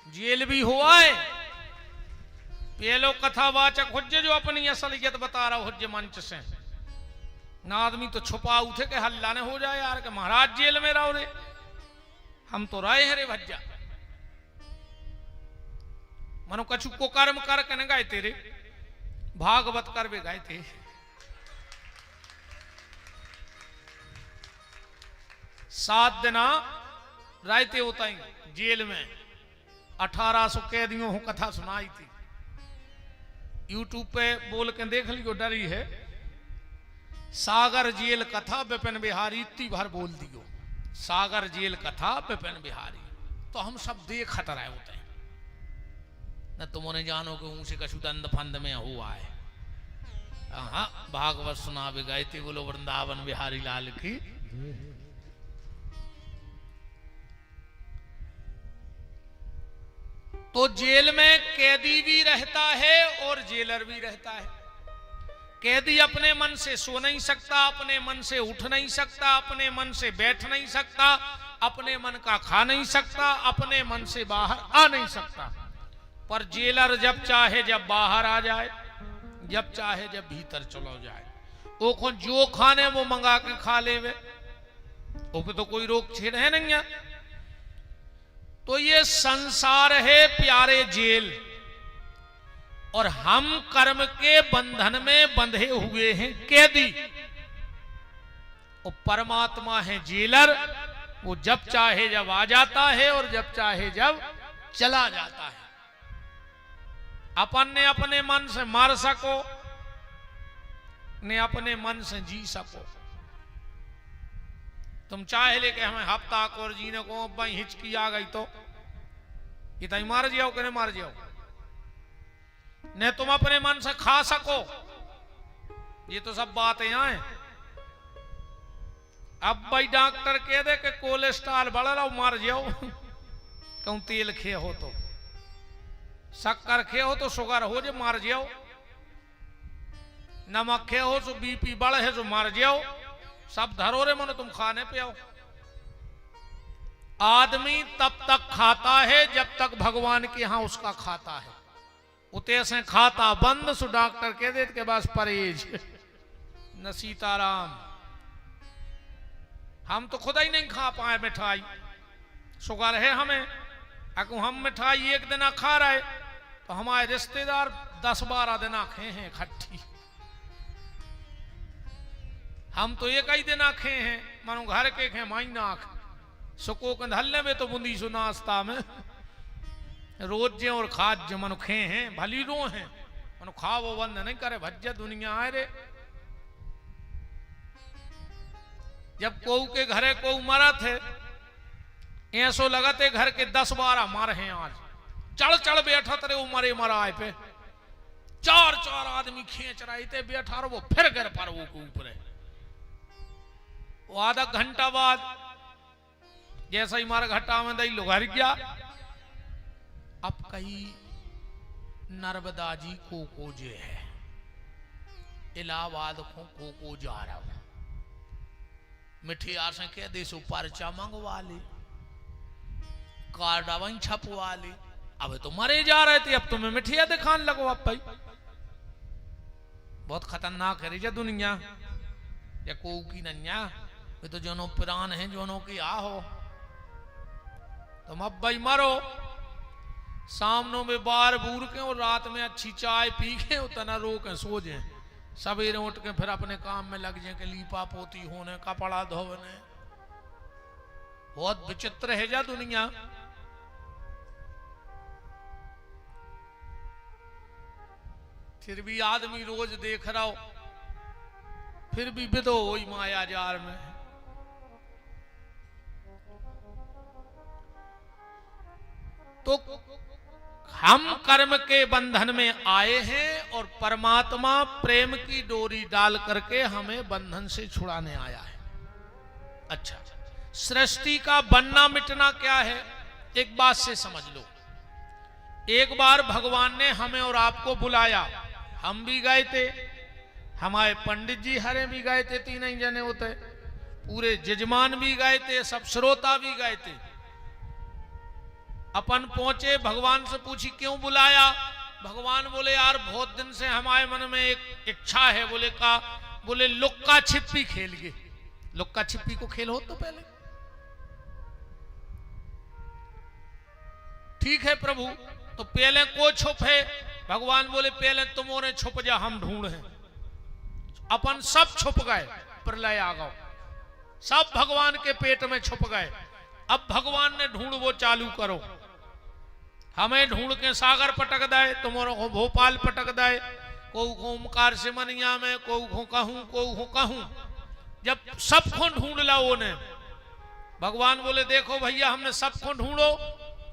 Jail भी हुआ है। पेलो कथावाचक हुज्जे जो अपनी असलियत बता रहा हुज्जे मंच से ना, आदमी तो छुपा उठे के हल्ला ने हो जाए यार के महाराज जेल में रहो रे, हम तो राय है रे भज्जा। मनो कछु को कर्म कर के न गाए तेरे भागवत कर वे गाए थे। 7 दिन रहते होता ही जेल में, 1800 कैदियों को कथा सुनाई थी। यूट्यूब पे बोल के देख लियो, डरी है। सागर जेल कथा विपिन बिहारी इतनी बार बोल दियो, सागर जेल कथा विपिन बिहारी, तो हम सब देखते रहे होते हैं न। तुम उन्हें जानो कि ऊंचे कछु दंद फंद में हुआ है। हाँ, भागवत सुना भी गए थे, बोलो वृंदावन बिहारी लाल की। तो जेल में कैदी भी रहता है और जेलर भी रहता है। कैदी अपने मन से सो नहीं सकता, अपने मन से उठ नहीं सकता, अपने मन से बैठ नहीं सकता, अपने मन का खा नहीं सकता, अपने मन से बाहर आ नहीं सकता। पर जेलर जब चाहे जब बाहर आ जाए, जब चाहे जब भीतर चलो जाए। वो को जो खाने वो मंगा के खा ले वे, वो पे तो कोई रोक छेड़ है नहीं है। तो ये संसार है प्यारे जेल, और हम कर्म के बंधन में बंधे हुए हैं कैदी। और परमात्मा है जेलर, वो जब चाहे जब आ जाता है और जब चाहे जब चला जाता है। अपन ने अपने मन से मार सको, ने अपने मन से जी सको। तुम चाहे लेके हमें हफ्ता को जीने को भाई हिचकी आ गई तो ये तई मार जाओ कि नहीं मार जाओ। ने तुम अपने मन से खा सको, ये तो सब बातें हैं। अब भाई डॉक्टर कह दे कि कोलेस्ट्रॉल बढ़ रहा, मार जाओ। क्यों तेल खे हो तो, शक्कर खे हो तो शुगर हो जो मार जाओ, नमक खे हो तो बीपी बढ़ है जो मार जाओ। सब धरो रे मनो तुम खाने पे आओ। आदमी तब तक खाता है जब तक भगवान के यहां उसका खाता है। उते से खाता बंद, सो डॉक्टर कह दे के पास परहेज न। सीताराम, हम तो खुद ही नहीं खा पाए मिठाई, शुगर है हमें। अगर हम मिठाई एक दिन खा रहे तो हमारे रिश्तेदार 10-12 दिन खाए हैं खट्टी। हम तो एक ही दिन आखे हैं, मानो घर के खे महीना आख सुको कंधल्ले में तो बुंदी सु नाश्ता में रोज जे और खाद जे मनो खे हैं भली रो हैं, मनो खा वो बंद नहीं करे भज्जा दुनिया आए रे। जब कोऊ के घरे कोऊ मरा थे, ऐसो लगते घर के 10-12 मार हैं आज। चढ़ चढ़ बैठा तेरे वो मरे मरा आए पे 4-4 आदमी खींच रहे थे बैठा, वो फिर घर पर वो के ऊपर। वो आधा घंटा बाद जैसा ही मारा घटा में दई लुघर गया। अब कहीं नर्मदा जी को जे है इलाहाबाद को जा रहा हूं, मिठिया से कह दे सो पर्चा मंगवा ले, कार्ड वहीं छपवा ले। अब तो मरे जा रहे थे, अब तुम्हें मिठिया दिखाने लगो। अब भाई बहुत खतरनाक है रे दुनिया, या को की नन्या वे तो जोनो प्राण है जोनो की आ हो। तुम अब भाई मरो, सामनों में बार बूर के और रात में अच्छी चाय पी के उतना रो के सो जाए, सवेरे उठ के फिर अपने काम में लग जाए कि लीपा पोती होने, कपड़ा धोने। बहुत विचित्र है जा दुनिया। फिर भी आदमी रोज देख रहा हो, फिर भी विदो हो माया जार में। तो हम कर्म के बंधन में आए हैं और परमात्मा प्रेम की डोरी डाल करके हमें बंधन से छुड़ाने आया है। अच्छा, सृष्टि का बनना मिटना क्या है, एक बात से समझ लो। एक बार भगवान ने हमें और आपको बुलाया, हम भी गए थे, हमारे पंडित जी हरे भी गए थे, 3 ही जने होते, पूरे जजमान भी गए थे, सब श्रोता भी गए थे। अपन पहुंचे, भगवान से पूछी क्यों बुलाया। भगवान बोले यार बहुत दिन से हमारे मन में एक इच्छा है। बोले लुक्का छिपी खेल गए। लुक्का छिपी को खेल हो तो पहले ठीक है प्रभु, तो पहले को छुप है। भगवान बोले पहले तुमने छुप जा, हम ढूंढे। अपन सब छुप गए, प्रलय आ गया, सब भगवान के पेट में छुप गए। अब भगवान ने ढूंढ वो चालू करो। हमें ढूंढ के सागर पटक दे, तुम्हारों को भोपाल पटक दे, को ओमकार से मनिया में, को कहूं। जब सबको ढूंढ ला वो ने, भगवान बोले देखो भैया हमने सबको ढूंढो।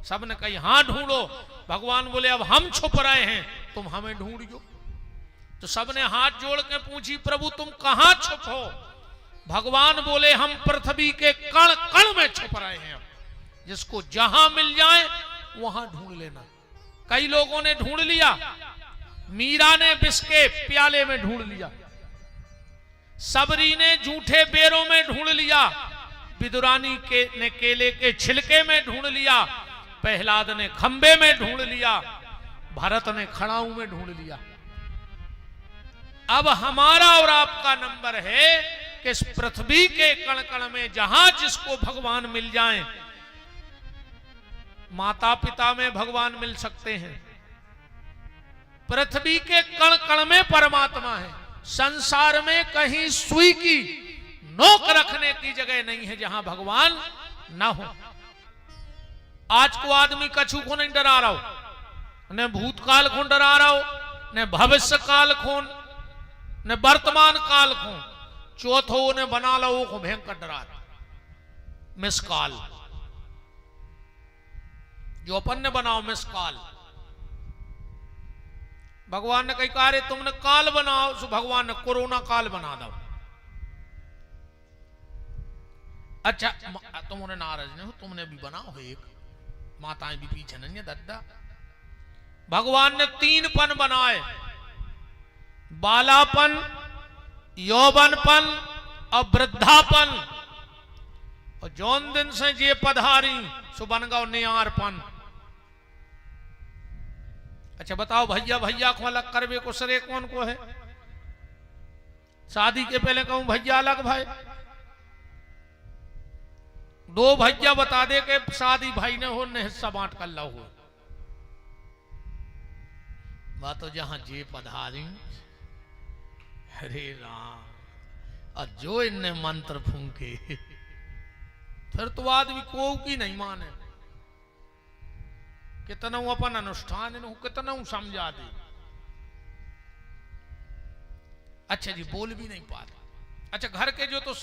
सबने कही हाँ ढूंढो। भगवान बोले अब हम छुप रहे हैं, तुम हमें ढूंढियो। तो सबने हाथ जोड़ के पूछी प्रभु तुम कहां छुप हो। भगवान बोले हम पृथ्वी के कण कण में छुप रहे हैं, जिसको जहां मिल जाए वहां ढूंढ लेना। कई लोगों ने ढूंढ लिया, मीरा ने विष के प्याले में ढूंढ लिया, सबरी ने झूठे बेरों में ढूंढ लिया, विदुरानी ने केले के छिलके में ढूंढ लिया, प्रहलाद ने खंबे में ढूंढ लिया, भरत ने खड़ाऊ में ढूंढ लिया। अब हमारा और आपका नंबर है कि इस पृथ्वी के कण कण में जहां जिसको भगवान मिल जाएं, माता पिता में भगवान मिल सकते हैं, पृथ्वी के कण कण में परमात्मा है। संसार में कहीं सुई की नोक रखने की जगह नहीं है जहां भगवान ना हो। आज को आदमी कछु को नहीं डरा रहा हो, न भूतकाल को डरा रहा हो, न भविष्य काल को, न वर्तमान काल को। चौथो ने बना लो को भयंकर डरा मिस काल, जो अपन ने बनाओ मिस काल। भगवान ने कही कहा रे तुमने काल बनाओ, तो भगवान ने कोरोना काल बना दो। अच्छा तुमने नाराज नहीं हो, तुमने भी बनाओ एक, माताएं भी पीछे नहीं है दद्दा। भगवान ने 3 पन बनाए, बालापन, यौवनपन और वृद्धापन। और जौन दिन से ये पधारी सो बन गौ नियारपन। अच्छा बताओ भैया भैया को अलग करवे को सरे कौन को है। शादी के पहले कहूं भैया अलग भाई, 2 भैया बता दे के शादी भाई ने हो, ने हिस्सा बांट कर ला हो। बात तो जहां जे पधारी, हरे राम, और जो इनने मंत्र फूंके फिर तो आदमी को की नहीं माने। कितना अपन अनुष्ठान कितना समझा दे। अच्छा जी बोल भी नहीं पाते। अच्छा घर के जो तो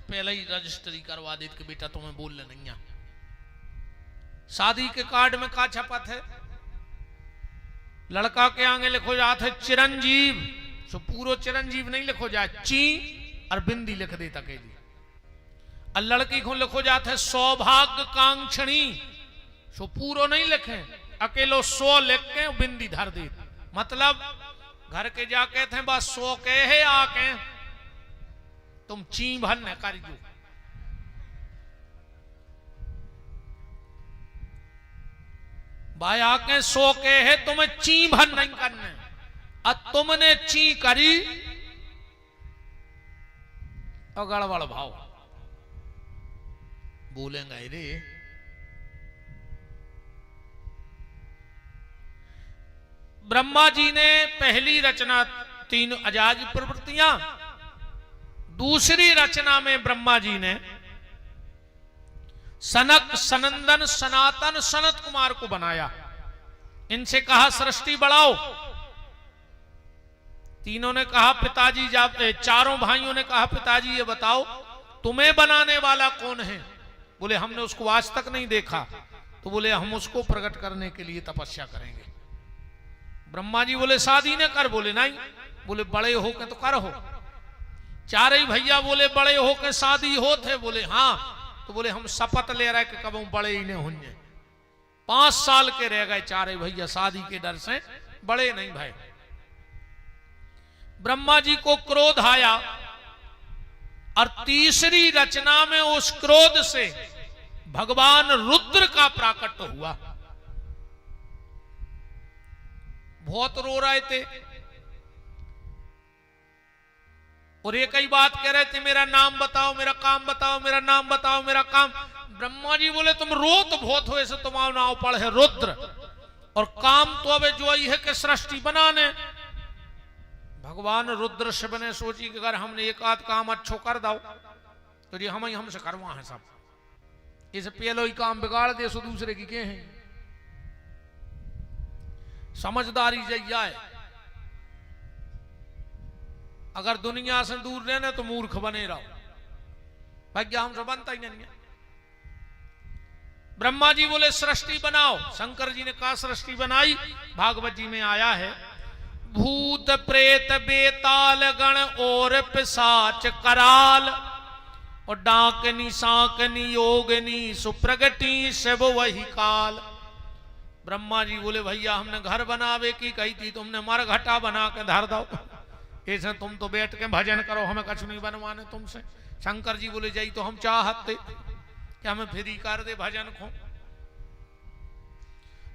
पहले ही रजिस्ट्री करवा दे कि बेटा तुम्हें बोलने नहीं आ। शादी के कार्ड में का छपत है, लड़का के आगे लिखो जाता है चिरंजीव, सो पूरो चिरंजीव नहीं लिखो जाए, ची और बिंदी लिख देता के जी। और लड़की को लिखो जाता है सौभाग्य कांक्षणी, सो पूरो नहीं लिखे, अकेलो 100 लिख के बिंदी धर दे। मतलब घर के जा कहते हैं बस 100 के है आके तुम ची भन न कर जो। भाई आके 100 के है तुम्हें ची भन नहीं करने, और तुमने ची करी और गड़बड़ भाव बोलेंगे रे। ब्रह्मा जी ने पहली रचना 3 अजाज प्रवृत्तियां, दूसरी रचना में ब्रह्मा जी ने सनक, सनंदन, सनातन, सनत कुमार को बनाया। इनसे कहा सृष्टि बढ़ाओ। तीनों ने कहा पिताजी, चारों भाइयों ने कहा पिताजी ये बताओ तुम्हें बनाने वाला कौन है। बोले हमने उसको आज तक नहीं देखा। तो बोले हम उसको प्रकट करने के लिए तपस्या करेंगे। ब्रह्मा जी बोले शादी ने कर। बोले नहीं। बोले बड़े हो के तो कर हो। चारे भैया बोले बड़े हो के शादी हो थे। बोले हाँ। तो बोले हम शपथ ले रहे कि कब बड़े ही नहीं होंगे। 5 साल के रह गए चारे भैया शादी के डर से बड़े नहीं भाई। ब्रह्मा जी को क्रोध आया और तीसरी रचना में उस क्रोध से भगवान रुद्र का प्राकट्य हुआ। बहुत रो रहे थे और एक ही बात कह रहे थे, मेरा नाम बताओ, मेरा काम बताओ, मेरा नाम बताओ, मेरा काम। ब्रह्मा जी बोले तुम रो तो बहुत हो, ऐसे तुम्हारा नाम पड़ है रुद्र, और काम तो अब जो ही है कि सृष्टि बनाने। भगवान रुद्र से बने सोची कि अगर हमने एक आध काम अच्छो कर दो तो ये हमसे करवा है सब, इसे पहले ही काम बिगाड़ दे सो दूसरे की के हैं। समझदारी जाए, अगर दुनिया से दूर रहने तो मूर्ख बने रहो, भाग्य हमसे बनता ही नहीं है। ब्रह्मा जी बोले सृष्टि बनाओ, शंकर जी ने कहा सृष्टि बनाई। भागवत जी में आया है, भूत प्रेत बेताल गण और पिशाच कराल, और डाकनी साकनी योगनी सुप्रगति सब वही काल। ब्रह्मा जी बोले भैया हमने घर बनावे की कही थी, तुमने मर घटा बना के धर दो, ऐसे तुम तो बैठ के भजन करो, हमें कुछ नहीं बनवाने तुमसे। शंकर जी बोले जाई तो हम चाहते कि हमें फ्री कर दे भजन को।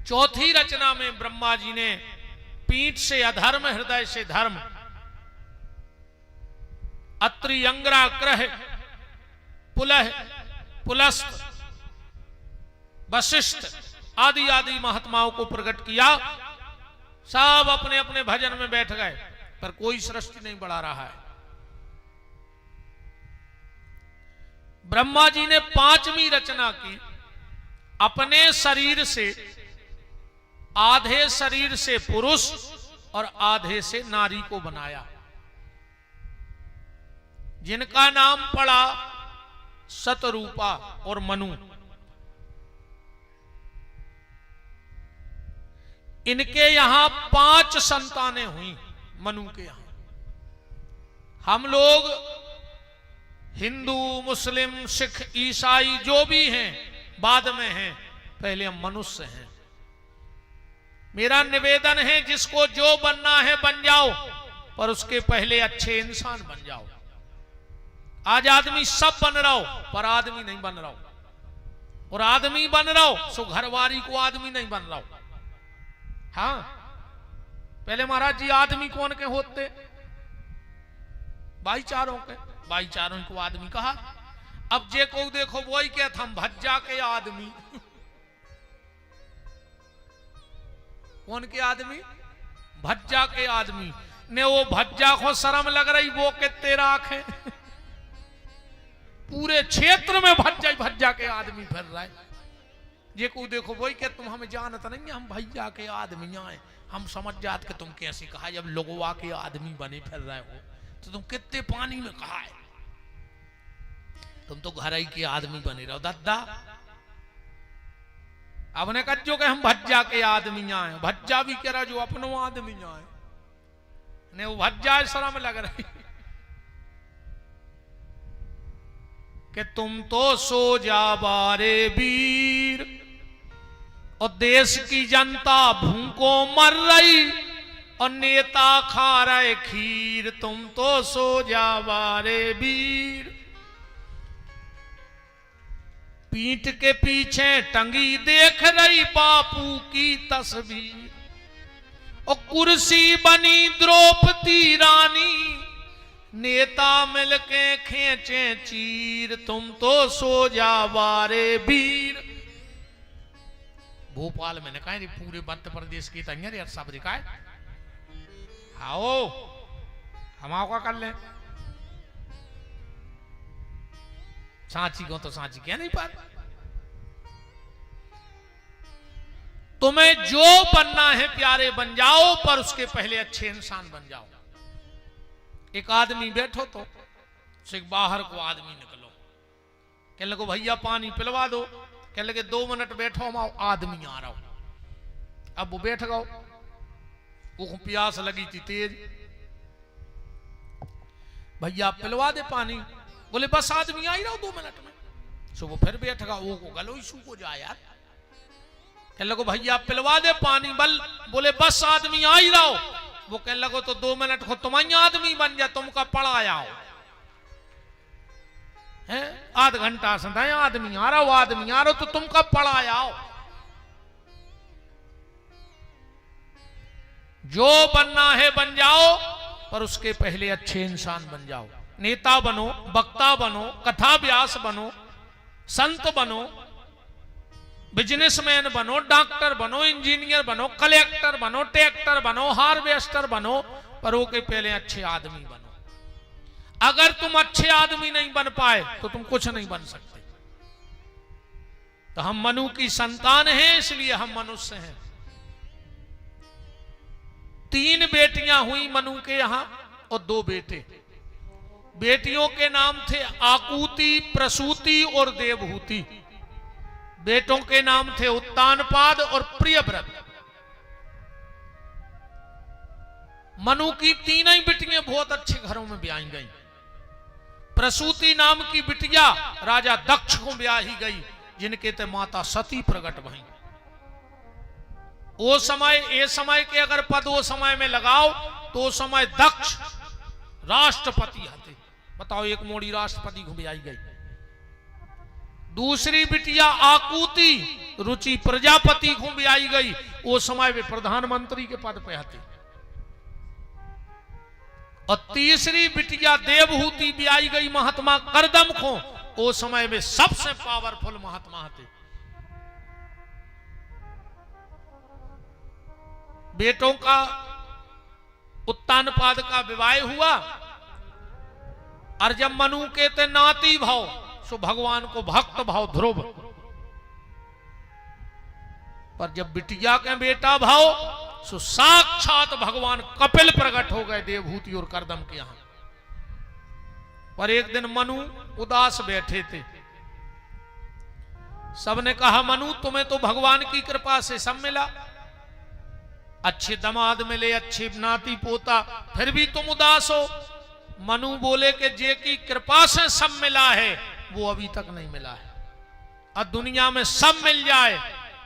चौथी रचना में ब्रह्मा जी ने पीठ से अधर्म, हृदय से धर्म, अत्रि अंग्रा क्रह पुलह पुलस्त वशिष्ठ आदि आदि महात्माओं को प्रकट किया। सब अपने अपने भजन में बैठ गए, पर कोई सृष्टि नहीं बढ़ा रहा है। ब्रह्मा जी ने पांचवी रचना की, अपने शरीर से, आधे शरीर से पुरुष और आधे से नारी को बनाया, जिनका नाम पड़ा सतरूपा और मनु। इनके यहां 5 संतानें हुई मनु के यहां। हम लोग हिंदू मुस्लिम सिख ईसाई जो भी हैं बाद में हैं, पहले हम मनुष्य हैं। मेरा निवेदन है जिसको जो बनना है बन जाओ, पर उसके पहले अच्छे इंसान बन जाओ। आज आदमी सब बन रहा हो पर आदमी नहीं बन रहा हो, और आदमी बन रहा हो सो घरवारी को आदमी नहीं बन रहा हो। हाँ, पहले महाराज जी आदमी कौन के होते? भाईचारों के, भाईचारों को आदमी कहा। अब जे को देखो वही कहता हम भज्जा के आदमी। कौन के आदमी? भज्जा के आदमी ने। वो भज्जा को शर्म लग रही, वो कितने राखे पूरे क्षेत्र में भज्जा भज्जा के आदमी फिर रहा है। जे को देखो वही के तुम हमें जानत नहीं, हम भैया के आदमी आए, हम समझ जात के तुम कैसे कहा। जब लोगवा के आदमी बने फिर रहे हो तो तुम कितने पानी में कहा है, तुम तो घर ही के आदमी बने रहो दादा। अब ने कहो कि हम भज्जा के आदमी आए, भज्जा भी कह रहा जो अपनो आदमी आए ने, वो भज्जा शर्म लग रही कि तुम तो सो जा बारे वीर, और देश की जनता भूखों मर रही और नेता खा रहे खीर। तुम तो सो जा बारे वीर। पीठ के पीछे टंगी देख रही बापू की तस्वीर, और कुर्सी बनी द्रौपदी रानी, नेता मिलके खींचे चीर। तुम तो सो जा बारे वीर। भोपाल में ने कहा पूरे मध्य प्रदेश की तंगर यार सब दिखाए। आओ हम आपका कर ले, सांची को तो सांची क्या नहीं पार। तुम्हें जो बनना है प्यारे बन जाओ, पर उसके पहले अच्छे इंसान बन जाओ। एक आदमी बैठो तो एक बाहर को आदमी निकलो, कहने लगो भैया पानी पिलवा दो, कहने लगे 2 मिनट बैठो हम आदमी आ रहा हूं। अब वो बैठ गओ, वो प्यास लगी थी तेज, भैया पिलवा दे पानी। बोले बस आदमी आ ही रहा हूं 2 मिनट में। सो वो फिर बैठ गया, वो गलो ही सूखो जा यार। कहने लगो भैया पिलवा दे पानी, बोले बस आदमी आ ही रहा हो। वो कहने लगो तो 2 मिनट को तुम्हारी आदमी बन जा, तुमका पढ़ाया हो है। आध घंटा से आदमी आ रहा हो, आदमी आ रहा हो, तो तुमका पढ़ाया हो। जो बनना है बन जाओ, पर उसके पहले अच्छे इंसान बन जाओ। नेता बनो, वक्ता बनो, कथा व्यास बनो, संत बनो, बिजनेसमैन बनो, डॉक्टर बनो, इंजीनियर बनो, कलेक्टर बनो, ट्रैक्टर बनो, हार्वेस्टर बनो, पर वो के पहले अच्छे आदमी बनो। अगर तुम अच्छे आदमी नहीं बन पाए तो तुम कुछ नहीं बन सकते। तो हम मनु की संतान हैं, इसलिए हम मनुष्य हैं। 3 बेटियां हुई मनु के यहां और 2 बेटे। बेटियों के नाम थे आकुति, प्रसूति और देवहूति। बेटों के नाम थे उत्तानपाद और प्रियव्रत। मनु की 3 बिटियां बहुत अच्छे घरों में ब्याही गई। प्रसूति नाम की बिटिया राजा दक्ष को ब्याही गई, जिनके ते माता सती प्रकट भई। वो समय, ये समय के अगर पद वो समय में लगाओ तो समय दक्ष राष्ट्रपति हते। बताओ, एक मोड़ी राष्ट्रपति को ब्याही गई। दूसरी बिटिया आकुति रुचि प्रजापति को ब्याही गई, वो समय में प्रधानमंत्री के पद पे हते। और तीसरी बिटिया देवहूति ब्याही गई महात्मा करदम को, वो समय में सबसे पावरफुल महात्मा थे। बेटों का उत्तानपाद का विवाह हुआ, और जब मनु के ते नाती भाव, सो भगवान को भक्त भाव ध्रुव, पर जब बिटिया के बेटा भाव, सो साक्षात भगवान कपिल प्रकट हो गए देवहूति और करदम के यहां। पर एक दिन मनु उदास बैठे थे। सबने कहा, मनु तुम्हें तो भगवान की कृपा से सब मिला, अच्छे दामाद मिले, अच्छे नाती पोता, फिर भी तुम उदास हो। मनु बोले कि जे की कृपा से सब मिला है वो अभी तक नहीं मिला है। और दुनिया में सब मिल जाए,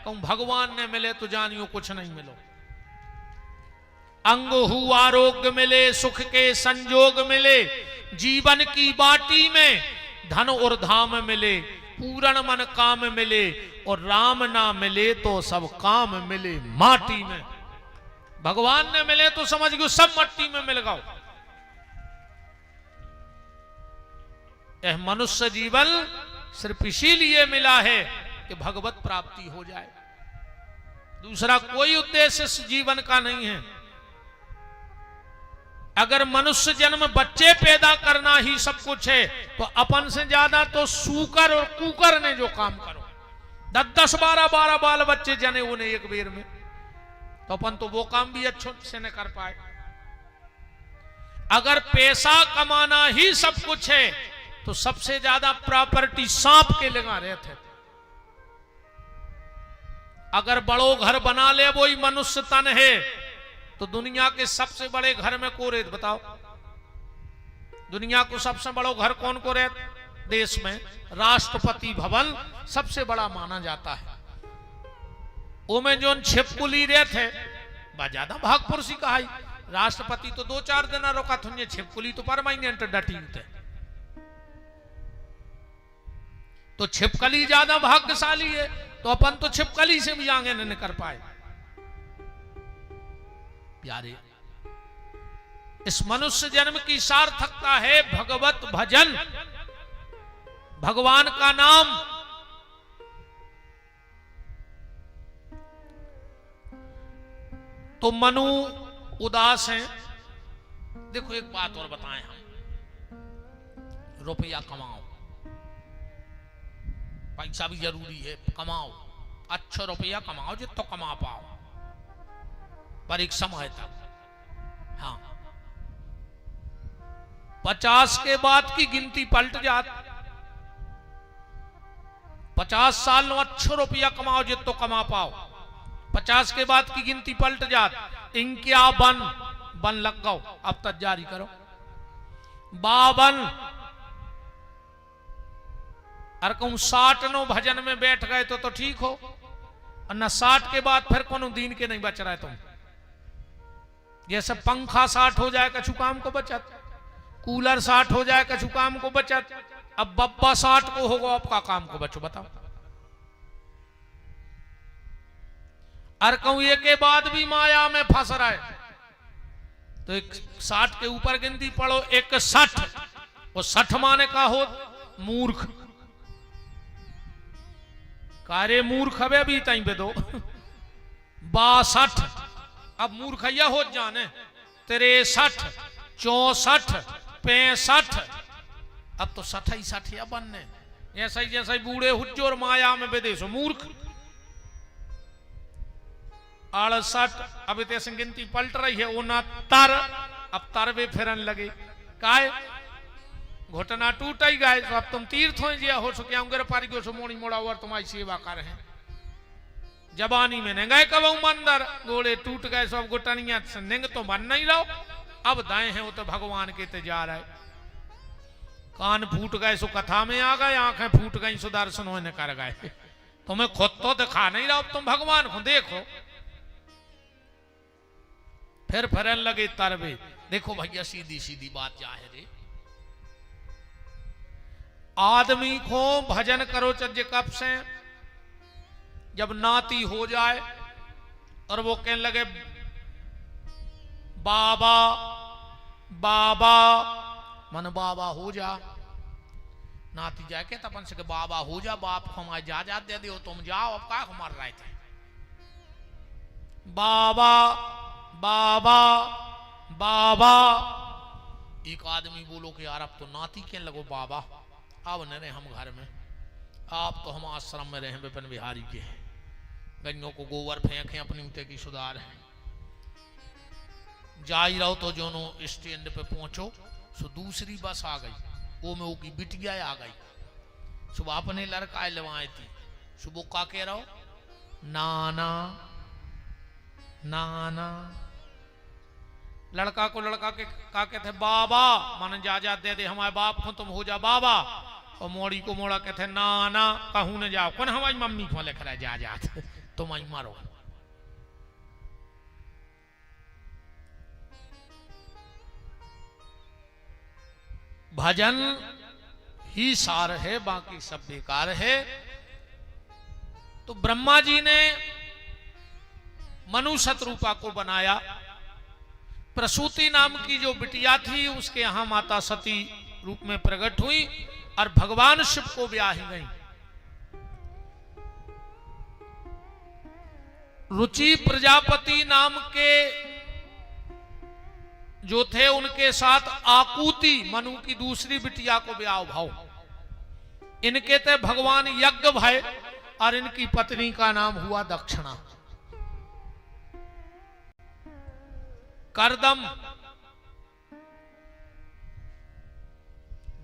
कहूं भगवान ने मिले तो जानियो कुछ नहीं मिलो। अंग हु आरोग्य मिले, सुख के संजोग मिले, जीवन की बाटी में धन और धाम मिले, पूर्ण मन काम मिले, और राम ना मिले तो सब काम मिले माटी में। भगवान ने मिले तो समझ गयो सब मट्टी में मिल गओ। यह मनुष्य जीवन सिर्फ इसीलिए मिला है कि भगवत प्राप्ति हो जाए। दूसरा कोई उद्देश्य इस जीवन का नहीं है। अगर मनुष्य जन्म बच्चे पैदा करना ही सब कुछ है, तो अपन से ज्यादा तो सूकर और कुकर ने जो काम करो, 10-10, 12-12 बाल बच्चे जने उन्हें एक बेर में, तो अपन तो वो काम भी अच्छे से न कर पाए। अगर पैसा कमाना ही सब कुछ है, तो सबसे ज्यादा प्रॉपर्टी सांप के लगा रहे थे। अगर बड़ो घर बना ले वही मनुष्य तन है, तो दुनिया के सबसे बड़े घर में को रेत बताओ? दुनिया को सबसे बड़ो घर कौन को रेत? देश में राष्ट्रपति भवन सबसे बड़ा माना जाता है। ओमे जो छिपकुली रेत है बा ज्यादा भागपुरसी कहा। राष्ट्रपति तो 2-4 दिन रोका थुन्ये, छिपकुली तो परमानेंट डटी होते। तो छिपकली ज्यादा भाग्यशाली है, तो अपन तो छिपकली से भी आगे नहीं कर पाए। प्यारे, इस मनुष्य जन्म की सार्थकता है भगवत भजन, भगवान का नाम। तो मनु उदास हैं। देखो एक बात और बताएं हम, रुपया कमाओ, पैसा भी जरूरी है, कमाओ, अच्छा रुपया कमाओ जितना कमा पाओ, पर एक समय तक। हाँ, 50 के बाद की गिनती पलट जाती। 50 साल में अच्छा रुपया कमाओ जितना कमा पाओ, 50 के बाद की गिनती पलट जात। इनक्या बन लग गओ, अब तक जारी करो। 52, और कहूं 60 भजन में बैठ गए तो ठीक हो, और न 60 के बाद फिर कोनो दिन के नहीं बच रहा है। तुम जैसे पंखा 60 हो जाए कछु काम को बचत, कूलर 60 हो जाए कछु काम को बचत, अब बब्बा 60 को होगा आपका काम को बचो। बताओ, और कहूं ये के बाद भी माया में फंस रहा है। तो 60 के ऊपर गिनती पढ़ो 61, और 60 माने का हो मूर्ख। कारे मूर्ख हवे भी तई पे दो 62, अब मूर्ख यह हो जाने 63, 64, 65, अब तो 60 ही 60 या बनने ऐसा ही बूढ़े हुज्जो और माया में विदेशो मूर्ख। 68, अब इतने गिनती पलट रही है 69, अब तरवे फिरन लगे काय घुटना टूट ही गए, तो अब तुम तीर्थ हो जिया हो सके अंगर पारी को मोड़ी मोड़ा और तुम्हारी सेवा कर हैं। जबानी में नहीं गए कब मंदिर गोले टूट गए सब घुटनिया निंग तो बन नहीं रहो, अब दाएं हैं वो तो भगवान के ते जा रहा है। कान फूट गए सो कथा में आ गए, आंखें फूट गई सो दर्शन होने कर गए। तुम्हें खुद तो दिखा नहीं रहा, तुम भगवान को देखो। फिर फिरन लगे तरवे। देखो भैया सीधी सीधी बात क्या है रे, आदमी को भजन करो चज्जे कब से, जब नाती हो जाए और वो कहने लगे बाबा बाबा, मन बाबा हो जा। नाती जाए के तपन से बाबा हो जा, बाप को हमारे जा दे दो, तुम जाओ अब का मर रहे थे। बाबा बाबा बाबा, एक आदमी बोलो कि यार अब तो नाती कहने लगो बाबा, अब न रहे हम घर में, आप तो हम आश्रम में रहे विपिन बिहारी के, गन्नों को गोबर फेंके अपनी उते की सुधार है। जा ही रहो तो जो स्टैंड पे पहुंचो सो दूसरी बस आ गई, वो में वो की बिटिया आ गई। सुबह अपने लड़का लवाए थी, सुबह का कह रहो नाना नाना, लड़का को लड़का के का कहते बाबा, मन जा दे दे हमारे बाप को, तुम हो जा बाबा। और मोड़ी को मोड़ा कहते नाना, कहूं न जाओ कौन हमारी मम्मी को लिख रहा है जा तुम आई मारो। भजन ही सार है, बाकी सब बेकार है। तो ब्रह्मा जी ने मनु शतरूपा को बनाया, प्रसूति नाम की जो बिटिया थी उसके यहां माता सती रूप में प्रकट हुई और भगवान शिव को ब्याही गई। रुचि प्रजापति नाम के जो थे उनके साथ आकुति मनु की दूसरी बिटिया को ब्याह भाव, इनके थे भगवान यज्ञ भय और इनकी पत्नी का नाम हुआ दक्षिणा। करदम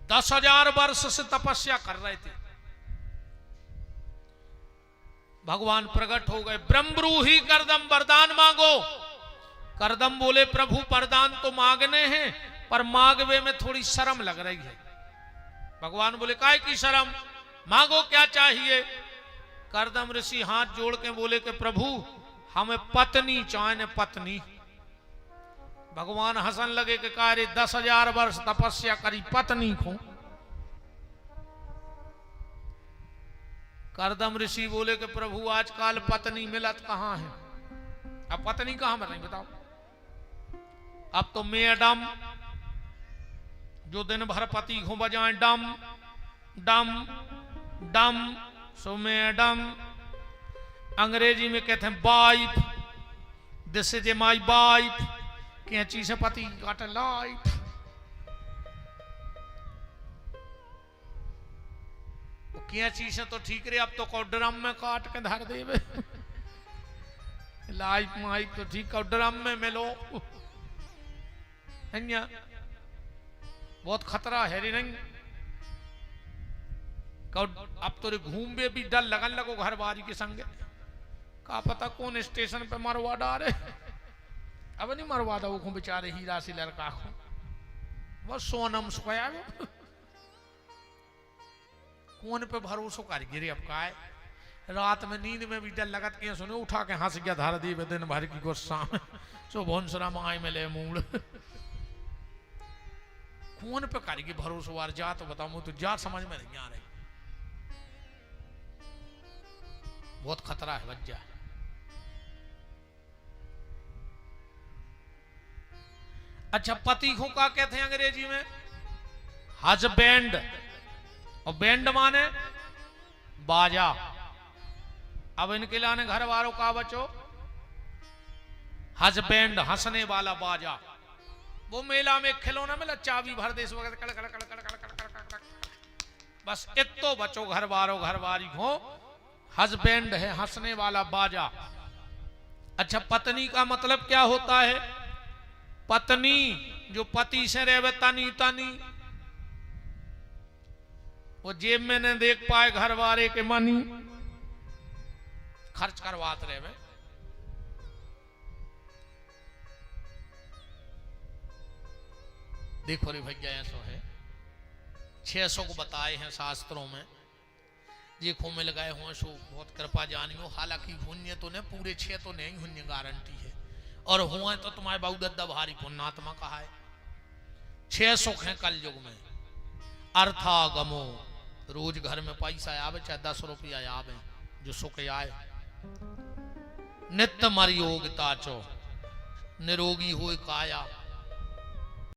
10,000 वर्ष से तपस्या कर रहे थे, भगवान प्रकट हो गए। ब्रह्मरूही करदम वरदान मांगो। करदम बोले प्रभु वरदान तो मांगने हैं पर मांगवे में थोड़ी शर्म लग रही है। भगवान बोले काय की शर्म, मांगो क्या चाहिए। करदम ऋषि हाथ जोड़ के बोले कि प्रभु हमें पत्नी चाहिए, पत्नी। भगवान हंसन लगे कि कार्य 10,000 वर्ष तपस्या करी पत्नी को। करदम ऋषि बोले कि प्रभु आजकल पत्नी मिलत कहां है, अब पत्नी कहां मिल रही बताओ। अब तो मैडम जो दिन भर पति को बजाएं डम डम डम, सो मैडम। अंग्रेजी में कहते हैं wife, this is my wife, कैंची से पति काट लाइफ। कैंची से तो ठीक रहे, अब तो को ड्रम में काट के धर देवे। लाइफ माइफ तो ठीक है, ड्रम में मिलो बहुत खतरा है रे नहीं। अब तो घूम भी डर लगन लगो घर बारी के संगे, का पता कौन स्टेशन पे मरवा डाले। अब नहीं मरवा दो वो बेचारे हीरा से लड़का को, वो सोनम सोया कौन पे भरोसा कर गिरे। अब का है रात में नींद में भी डर लगत के सुने उठा के हंस गया धार दी दिन भर की गुस्सा में, सो भोंसरा माई में ले मूल। कौन पे करेगी भरोसा वार जा, तो बताओ तो जा समझ में नहीं आ रही, बहुत खतरा है बच्चा। अच्छा, पति को क्या कहते हैं अंग्रेजी में? हस्बैंड। और बैंड माने बाजा। अब इनके लाने घर वालों का बचो हस्बैंड, हंसने वाला बाजा। वो मेला में खिलौना मिला, चाबी भर दे वगैरह कड़ कड़ कड़ कड़ कड़ कड़ कड़ कड़ कड़। बस इतो बचो घर वालों घर वाली हो, हस्बैंड है हंसने वाला बाजा। अच्छा, पत्नी का मतलब क्या होता है? पत्नी जो पति से रहे तनी तनी, वो जेब में न देख पाए घर वाले के मनी, खर्च करवाते रहे। देखो रे भैया, ऐसा है 600 को बताए हैं शास्त्रों में, देखो मिल गए हो सो बहुत कृपा जानियो। हालांकि पुण्य तो नहीं, पूरे 6 तो नहीं पुण्य गारंटी है, और हुआ तो तुम्हारे बाबू दद्दा भारी पुण्यात्मा कहा है। 6 सुख हैं कल युग में। अर्थागमो, रोज घर में पैसा आवे, चाहे 10 रुपया आवे, जो सुख आए। नित्य मरयोगिता चो, निरोगी हो काया।